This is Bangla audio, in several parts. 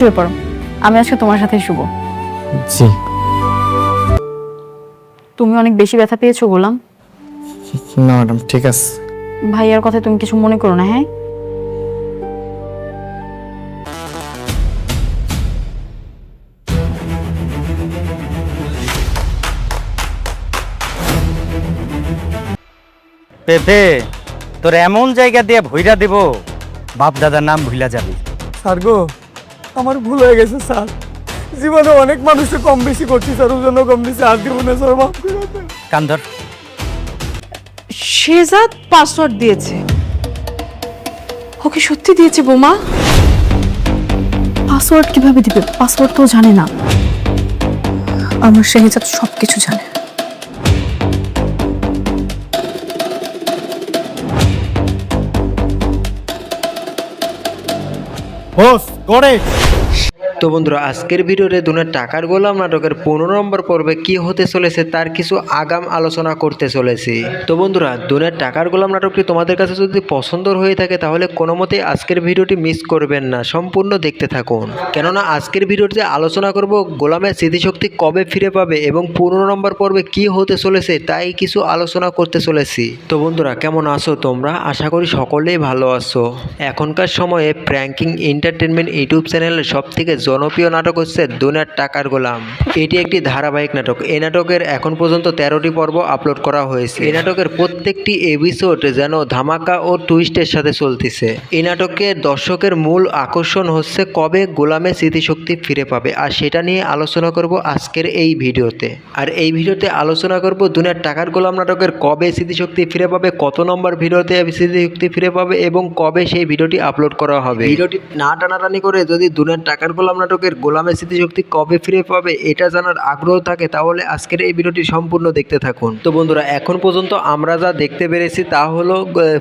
শুয়ে পড়ো, আমি আজকে তোমার সাথেই শুবো। জি তুমি অনেক বেশি ব্যথা পেয়েছো গোলাম। না ম্যাডাম, ঠিক আছে। ভাইয়ার কথা তুমি কিছু মনে করো না, হ্যাঁ? পেপে, তোর এমন জায়গা দিয়ে ভুইরা দেব বাপ দাদার নাম ভুইলা যাবি। স্যার গো, আমার ভুল হয়ে গেছে স্যার। জীবনে অনেক মানুষকে কম বেশি করছি স্যার, ওর জন্য কম বেশি আর দিব না স্যার, মাফ করে দেন। কান্দর শেজাদ পাসওয়ার্ড দিয়েছে। ওকে সত্যি দিয়েছে বোমা? পাসওয়ার্ড কিভাবে দিবে? পাসওয়ার্ড তো জানে না। আমার শেহজাদ সবকিছু জানে। বস করে তো বন্ধুরা, আজকের ভিডিওতে দুনের টাকার গোলাম নাটকের 15 নম্বর পর্বে কি হতে চলেছে তার কিছু আগাম আলোচনা করতে চলেছি। তো বন্ধুরা, দুনের টাকার গোলাম নাটকটি তোমাদের কাছে যদি পছন্দ হয়ে থাকে তাহলে কোনো মতেই আজকের ভিডিওটি মিস করবেন না, সম্পূর্ণ দেখতে থাকুন। কেননা আজকের ভিডিওতে আলোচনা করব গোলামের স্মৃতিশক্তি কবে ফিরে পাবে এবং 15 নম্বর পর্বে কি হতে চলেছে তাই কিছু আলোচনা করতে চলেছি। তো বন্ধুরা, কেমন আছো তোমরা? আশা করি সকলেই ভালো আছো। এখনকার সময়ে প্র্যাঙ্কিং এন্টারটেনমেন্ট ইউটিউব চ্যানেলের সবথেকে জনপ্রিয় নাটক হচ্ছে দুনিয়ার টাকার গোলাম। এটি একটি ধারাবাহিক নাটক। এই নাটকের এখন পর্যন্ত 13টি পর্ব আপলোড করা হয়েছে। এই নাটকের প্রত্যেকটি এপিসোড যেন ধামাকা ও টুইস্টের সাথে চলতেছে। এই নাটকের দর্শকের মূল আকর্ষণ হচ্ছে কবে গোলামের স্মৃতিশক্তি ফিরে পাবে, আর সেটা নিয়ে আলোচনা করব আজকের এই ভিডিওতে। আর এই ভিডিওতে আলোচনা করব দুনিয়ার টাকার গোলাম নাটকের কবে স্মৃতিশক্তি ফিরে পাবে, কত নম্বর ভিডিওতে স্মৃতিশক্তি ফিরে পাবে এবং কবে সেই ভিডিওটি আপলোড করা হবে। ভিডিওটি না টানাটানি করে যদি দুনিয়ার টাকার গোলাম নাটকের গোলামের স্মৃতিশক্তি কবে ফিরে পাবে এটা জানার আগ্রহ থাকে তাহলে আজকের এই ভিডিওটি সম্পূর্ণ দেখতে থাকুন। তো বন্ধুরা, এখন পর্যন্ত আমরা যা দেখতে পেরেছি তা হলো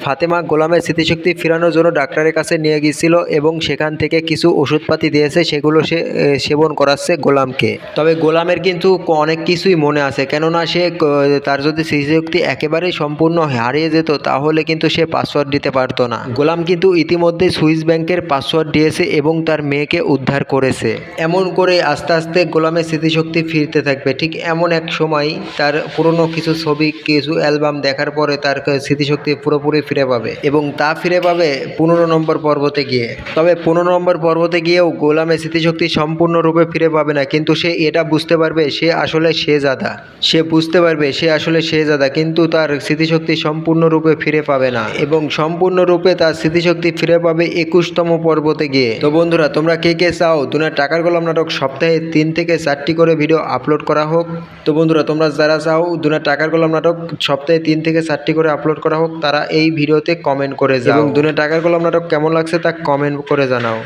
ফাতেমা গোলামের স্মৃতিশক্তি ফেরানোর জন্য ডাক্তারের কাছে নিয়ে গিয়েছিল এবং সেখান থেকে কিছু ওষুধপাতি দিয়েছে, সেগুলো সে সেবন করাচ্ছে গোলামকে। তবে গোলামের কিন্তু অনেক কিছুই মনে আছে, কেননা সে তার যদি স্মৃতিশক্তি একেবারেই সম্পূর্ণ হারিয়ে যেত তাহলে কিন্তু সে পাসওয়ার্ড দিতে পারতো না। গোলাম কিন্তু ইতিমধ্যে সুইস ব্যাংকের পাসওয়ার্ড দিয়েছে এবং তার মেয়েকে উদ্ধার করেছে। এমন করে আস্তে আস্তে গোলামের স্মৃতিশক্তি ফিরতে থাকবে। ঠিক এমন এক সময় তার পুরনো কিছু ছবি, কিছু অ্যালবাম দেখার পরে তার স্মৃতিশক্তি পুরোপুরি ফিরে পাবে এবং তা ফিরে পাবে 15 নম্বর পর্বতে গিয়ে। তবে 15 নম্বর পর্বতে গিয়েও গোলামের স্মৃতিশক্তি সম্পূর্ণরূপে ফিরে পাবে না, কিন্তু সে এটা বুঝতে পারবে সে আসলে শেহজাদা। সে বুঝতে পারবে সে আসলে শেহজাদা, কিন্তু তার স্মৃতিশক্তি সম্পূর্ণরূপে ফিরে পাবে না এবং সম্পূর্ণরূপে তার স্মৃতিশক্তি ফিরে পাবে 21তম পর্বতে গিয়ে। তো বন্ধুরা, তোমরা কে কে চাও দুনিয়ার টাকার গোলাম নাটক সপ্তাহে 3 থেকে 4টি করে ভিডিও আপলোড করা হোক? তো বন্ধুরা, তোমরা যারা চাও দুনিয়ার টাকার গোলাম নাটক সপ্তাহে 3 থেকে 4টি করে আপলোড করা হোক তারা এই ভিডিওতে কমেন্ট করে যাও এবং দুনিয়ার টাকার গোলাম নাটক কেমন লাগছে তা কমেন্ট করে জানাও।